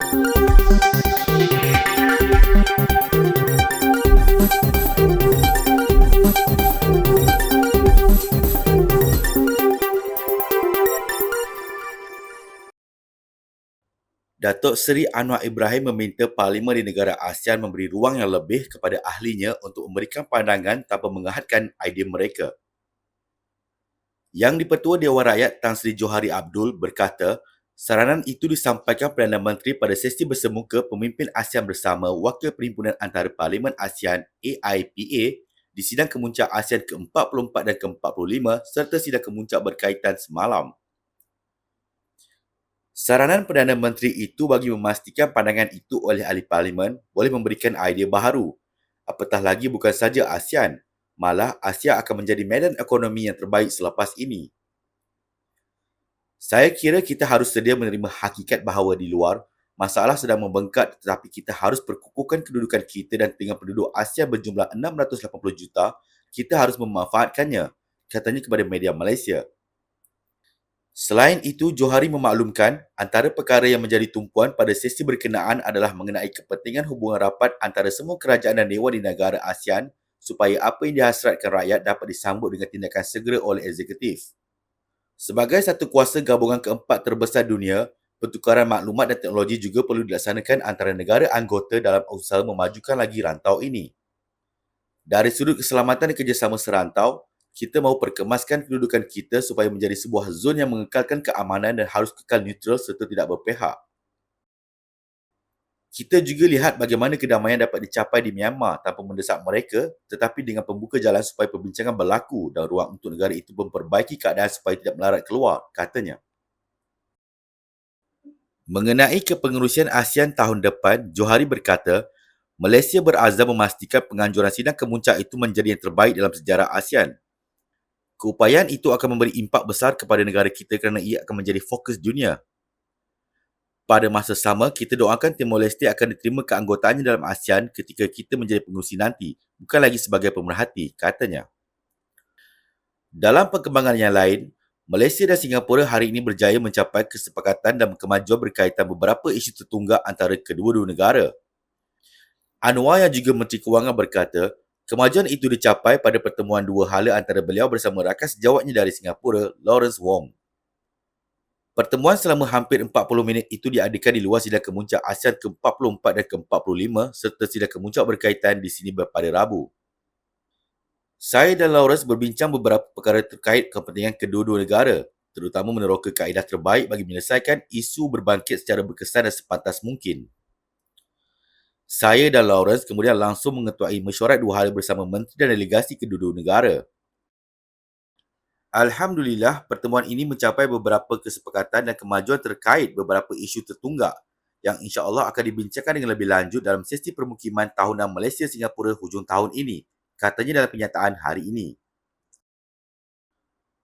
Datuk Seri Anwar Ibrahim meminta Parlimen di negara ASEAN memberi ruang yang lebih kepada ahlinya untuk memberikan pandangan tanpa mengahadkan idea mereka. Yang di-Pertua Dewan Rakyat Tan Sri Johari Abdul berkata, saranan itu disampaikan Perdana Menteri pada sesi bersemuka pemimpin ASEAN bersama Wakil Perhimpunan Antara Parlimen ASEAN AIPA di sidang kemuncak ASEAN ke-44 dan ke-45 serta sidang kemuncak berkaitan semalam. Saranan Perdana Menteri itu bagi memastikan pandangan itu oleh ahli parlimen boleh memberikan idea baharu. Apatah lagi bukan saja ASEAN, malah Asia akan menjadi medan ekonomi yang terbaik selepas ini. Saya kira kita harus sedia menerima hakikat bahawa di luar, masalah sedang membengkak tetapi kita harus perkukuhkan kedudukan kita dan dengan penduduk ASEAN berjumlah 680 juta, kita harus memanfaatkannya, katanya kepada media Malaysia. Selain itu, Johari memaklumkan antara perkara yang menjadi tumpuan pada sesi berkenaan adalah mengenai kepentingan hubungan rapat antara semua kerajaan dan dewan di negara ASEAN supaya apa yang dihasratkan rakyat dapat disambut dengan tindakan segera oleh eksekutif. Sebagai satu kuasa gabungan keempat terbesar dunia, pertukaran maklumat dan teknologi juga perlu dilaksanakan antara negara anggota dalam usaha memajukan lagi rantau ini. Dari sudut keselamatan dan kerjasama serantau, kita mahu perkemaskan kedudukan kita supaya menjadi sebuah zon yang mengekalkan keamanan dan harus kekal neutral serta tidak berpihak. Kita juga lihat bagaimana kedamaian dapat dicapai di Myanmar tanpa mendesak mereka tetapi dengan pembuka jalan supaya perbincangan berlaku dan ruang untuk negara itu memperbaiki keadaan supaya tidak melarat keluar, katanya. Mengenai kepengerusian ASEAN tahun depan, Johari berkata, Malaysia berazam memastikan penganjuran sidang kemuncak itu menjadi yang terbaik dalam sejarah ASEAN. Keupayaan itu akan memberi impak besar kepada negara kita kerana ia akan menjadi fokus dunia. Pada masa sama, kita doakan Timor Leste akan diterima keanggotaannya dalam ASEAN ketika kita menjadi pengerusi nanti, bukan lagi sebagai pemerhati, katanya. Dalam perkembangan yang lain, Malaysia dan Singapura hari ini berjaya mencapai kesepakatan dan kemajuan berkaitan beberapa isu tertunggak antara kedua-dua negara. Anwar yang juga Menteri Kewangan berkata, kemajuan itu dicapai pada pertemuan dua hala antara beliau bersama rakan sejawatnya dari Singapura, Lawrence Wong. Pertemuan selama hampir 40 minit itu diadakan di luar sidang kemuncak ASEAN ke-44 dan ke-45 serta sidang kemuncak berkaitan di sini pada Rabu. Saya dan Lawrence berbincang beberapa perkara terkait kepentingan kedua-dua negara, terutama meneroka kaedah terbaik bagi menyelesaikan isu berbangkit secara berkesan dan sepantas mungkin. Saya dan Lawrence kemudian langsung mengetuai mesyuarat dua hala bersama menteri dan delegasi kedua-dua negara. Alhamdulillah, pertemuan ini mencapai beberapa kesepakatan dan kemajuan terkait beberapa isu tertunggak yang insya-Allah akan dibincangkan dengan lebih lanjut dalam sesi permukiman tahunan Malaysia-Singapura hujung tahun ini, katanya dalam penyataan hari ini.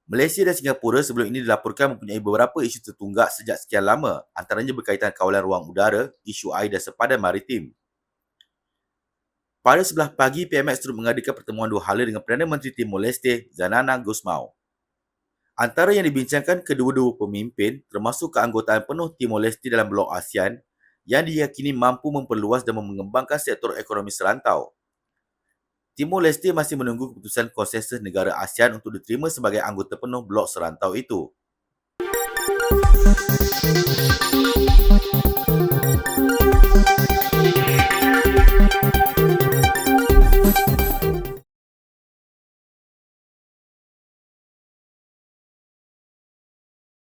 Malaysia dan Singapura sebelum ini dilaporkan mempunyai beberapa isu tertunggak sejak sekian lama, antaranya berkaitan kawalan ruang udara, isu air dan sepadan maritim. Pada 11 pagi, PMX turut mengadakan pertemuan dua hala dengan Perdana Menteri Timor Leste, Zanana Gusmao. Antara yang dibincangkan kedua-dua pemimpin termasuk keanggotaan penuh Timor Leste dalam blok ASEAN yang diyakini mampu memperluas dan mengembangkan sektor ekonomi serantau. Timor Leste masih menunggu keputusan konsensus negara ASEAN untuk diterima sebagai anggota penuh blok serantau itu.